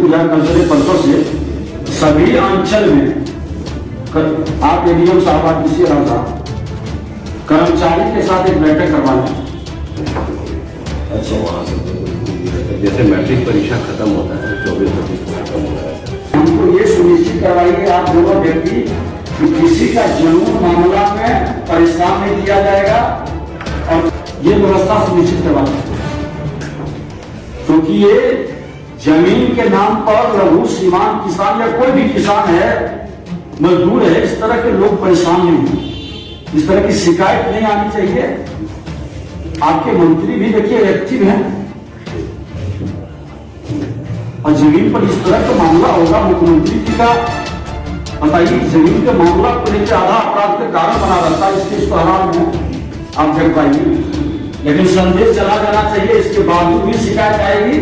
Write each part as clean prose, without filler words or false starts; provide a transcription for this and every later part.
गुजरात कल से परसों से सभी अंचल में आप एडीएम साहब आप किसी कर्मचारी के साथ एक बैठक करवा लें। अच्छा, वहाँ से जैसे मैट्रिक परीक्षा खत्म होता है 24-25 को खत्म होता है, हमको ये सुनिश्चित करवाइए आप दोनों व्यक्ति कि किसी का जन्म मामला में परेशान नहीं किया जाएगा और ये व्यवस्था सुनिश्चित करवाइए, क्योंकि ये जमीन के नाम पर लघु सीमांत किसान या कोई भी किसान है, मजदूर है, इस तरह के लोग परेशान नहीं हों, इस तरह की शिकायत नहीं आनी चाहिए। आपके मंत्री भी देखिए एक्टिव हैं और जमीन पर इस तरह का मामला होगा, मुख्यमंत्री जी का बताइए, जमीन के मामला को लेकर आधा अपराध का कारण बना रहता है, इसके इश्तेहार में आप देख पाएंगे, लेकिन संदेश चला जाना चाहिए, इसके बावजूद भी शिकायत आएगी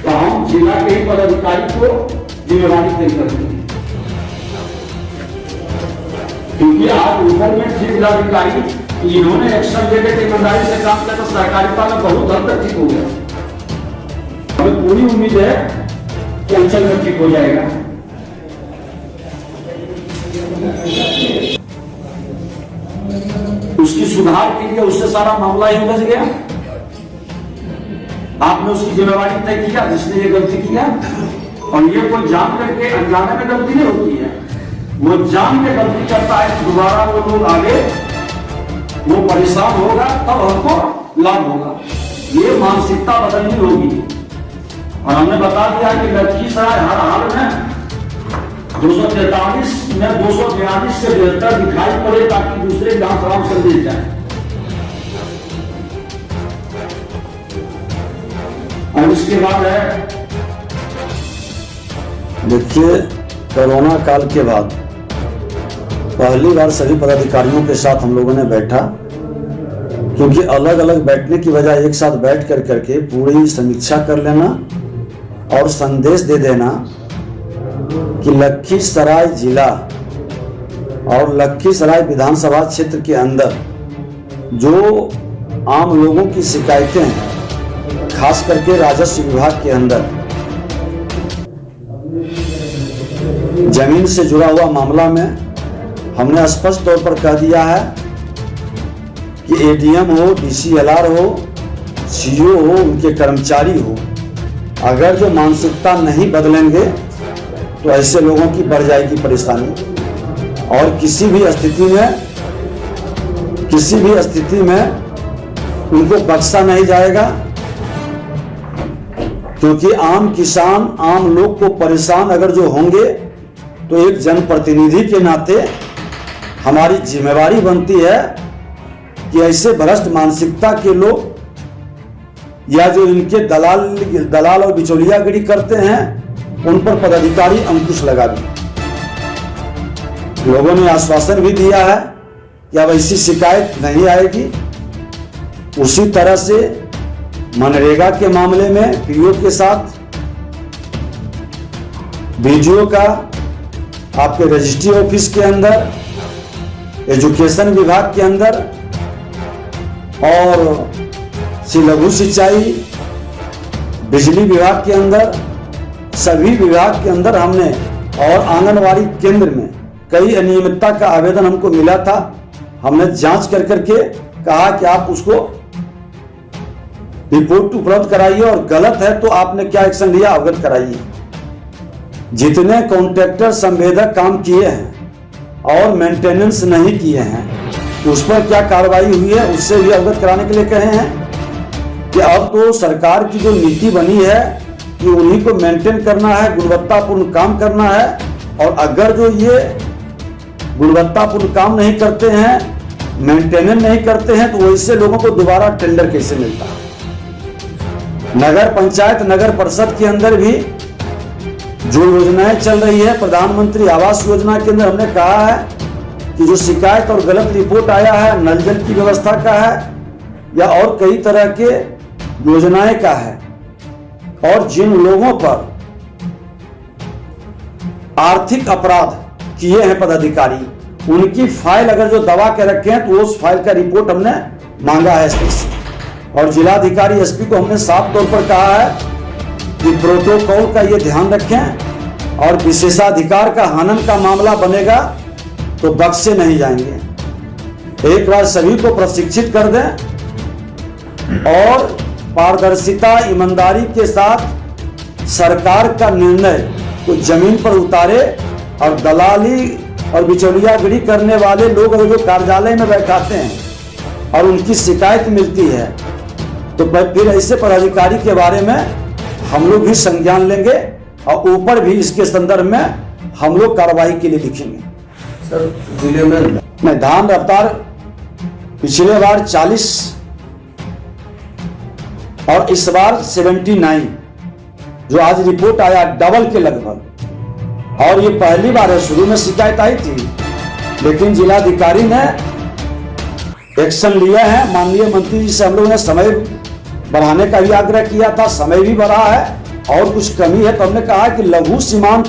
तो हम जिला के ही पदाधिकारी को जिम्मेवारी तय करेंगे, क्योंकि आज ऊपर में जिलाधिकारी इन्होंने एक्शन लेकर ईमानदारी से काम किया तो सहकारिता में बहुत हद तक ठीक हो गया। हमें पूरी उम्मीद है कि अंचल में ठीक हो जाएगा। उसकी सुधार के लिए उससे सारा मामला ही उलझ गया। आपने उसकी जिम्मेवारी तय किया जिसने ये गलती किया, और ये कोई जान करके अनजाने में गलती नहीं होती है, वो जान के गलती करता है, दोबारा वो लोग आगे वो परेशान होगा तब हमको लाभ होगा। ये मानसिकता बदलनी होगी और हमने बता दिया कि लखीसराय हर हाल में 243 में 242 से बेहतर दिखाई पड़े ताकि दूसरे गांव सलाम संदेश जाए। और उसके बाद है, देखिए, कोरोना काल के बाद पहली बार सभी पदाधिकारियों के साथ हम लोगों ने बैठा, क्योंकि अलग अलग बैठने की बजाय एक साथ बैठ कर करके पूरी समीक्षा कर लेना और संदेश दे देना कि लखीसराय जिला और लखीसराय विधानसभा क्षेत्र के अंदर जो आम लोगों की शिकायतें हैं, खास करके राजस्व विभाग के अंदर जमीन से जुड़ा हुआ मामला में हमने स्पष्ट तौर पर कह दिया है कि एडीएम हो, डीसीएलआर हो, सीओ हो, उनके कर्मचारी हो, अगर जो मानसिकता नहीं बदलेंगे तो ऐसे लोगों की बढ़ जाएगी परेशानी और किसी भी स्थिति में उनको बख्शा नहीं जाएगा, क्योंकि आम किसान, आम लोग को परेशान अगर जो होंगे तो एक जनप्रतिनिधि के नाते हमारी जिम्मेवारी बनती है कि ऐसे भ्रष्ट मानसिकता के लोग या जो इनके दलाल और बिचौलियागिरी करते हैं उन पर पदाधिकारी अंकुश लगा दें। लोगों ने आश्वासन भी दिया है कि अब ऐसी शिकायत नहीं आएगी। उसी तरह से मनरेगा के मामले में पीओ के साथ बीडीओ का, आपके रजिस्ट्री ऑफिस के अंदर, एजुकेशन विभाग के अंदर और लघु सिंचाई, बिजली विभाग के अंदर, सभी विभाग के अंदर हमने, और आंगनवाड़ी केंद्र में कई अनियमितता का आवेदन हमको मिला था। हमने जांच कर करके कहा कि आप उसको रिपोर्ट उपलब्ध कराइए और गलत है तो आपने क्या एक्शन लिया अवगत कराइए। जितने कॉन्ट्रैक्टर संवेदक काम किए हैं और मेंटेनेंस नहीं किए हैं उस पर क्या कार्रवाई हुई है उससे भी अवगत कराने के लिए कहे हैं कि अब तो सरकार की जो नीति बनी है कि उन्हीं को मेंटेन करना है, गुणवत्तापूर्ण काम करना है, और अगर जो ये गुणवत्तापूर्ण काम नहीं करते हैं, मेंटेनेंस नहीं करते हैं, तो वैसे लोगों को दोबारा टेंडर कैसे मिलता है। नगर पंचायत, नगर परिषद के अंदर भी जो योजनाएं चल रही है, प्रधानमंत्री आवास योजना के अंदर हमने कहा है कि जो शिकायत और गलत रिपोर्ट आया है, नल जल की व्यवस्था का है या और कई तरह के योजनाएं का है, और जिन लोगों पर आर्थिक अपराध किए हैं पदाधिकारी, उनकी फाइल अगर जो दबा के रखे हैं तो उस फाइल का रिपोर्ट हमने मांगा है एसपी से, और जिलाधिकारी एसपी को हमने साफ तौर पर कहा है कि प्रोटोकॉल का ये ध्यान रखें और विशेषाधिकार का हनन का मामला बनेगा तो बख्शे नहीं जाएंगे। एक बार सभी को प्रशिक्षित कर दें और पारदर्शिता ईमानदारी के साथ सरकार का निर्णय को जमीन पर उतारे और दलाली और बिचौलियागिरी करने वाले लोग अगर जो कार्यालय में बैठाते हैं और उनकी शिकायत मिलती है तो फिर ऐसे पदाधिकारी के बारे में हम लोग भी संज्ञान लेंगे और ऊपर भी इसके संदर्भ में हम लोग कार्रवाई के लिए लिखेंगे। सर जिले में धान रफ्तार पिछले बार 40 और इस बार 79 जो आज रिपोर्ट आया डबल के लगभग, और ये पहली बार है। शुरू में शिकायत आई थी लेकिन जिलाधिकारी ने एक्शन लिया है। माननीय मंत्री जी से हम लोगों ने समय बढ़ाने का भी आग्रह किया था, समय भी बढ़ा है और कुछ कमी है तो हमने कहा कि लघु सीमांत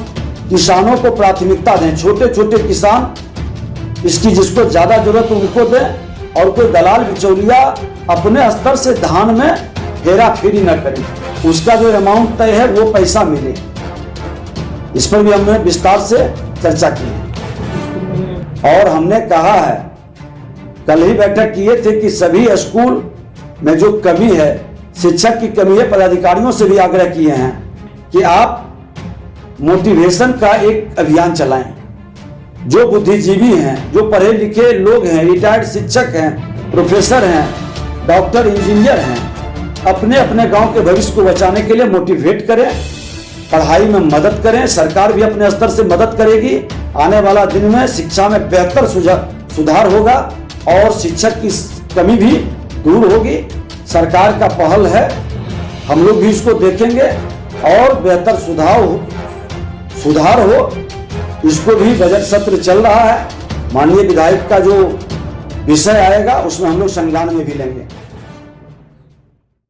किसानों को प्राथमिकता दें, छोटे छोटे किसान इसकी जिसको ज्यादा जरूरत उनको दें और कोई दलाल बिचौलिया अपने स्तर से धान में हेरा फेरी न करें, उसका जो अमाउंट तय है वो पैसा मिले। इस पर भी हमने विस्तार से चर्चा की है और हमने कहा है, कल ही बैठक किए थे कि सभी स्कूल में जो कमी है, शिक्षक की कमी है, पदाधिकारियों से भी आग्रह किए हैं कि आप मोटिवेशन का एक अभियान चलाएं। जो बुद्धिजीवी हैं, जो पढ़े लिखे लोग हैं, रिटायर्ड शिक्षक हैं, प्रोफेसर हैं, डॉक्टर, इंजीनियर हैं, अपने अपने गांव के भविष्य को बचाने के लिए मोटिवेट करें, पढ़ाई में मदद करें। सरकार भी अपने स्तर से मदद करेगी। आने वाला दिन में शिक्षा में बेहतर सुधार होगा और शिक्षक की कमी भी दूर होगी। सरकार का पहल है, हम लोग भी इसको देखेंगे और बेहतर सुधार हो। इसको भी बजट सत्र चल रहा है, माननीय विधायक का जो विषय आएगा उसमें हम लोग संज्ञान में भी लेंगे।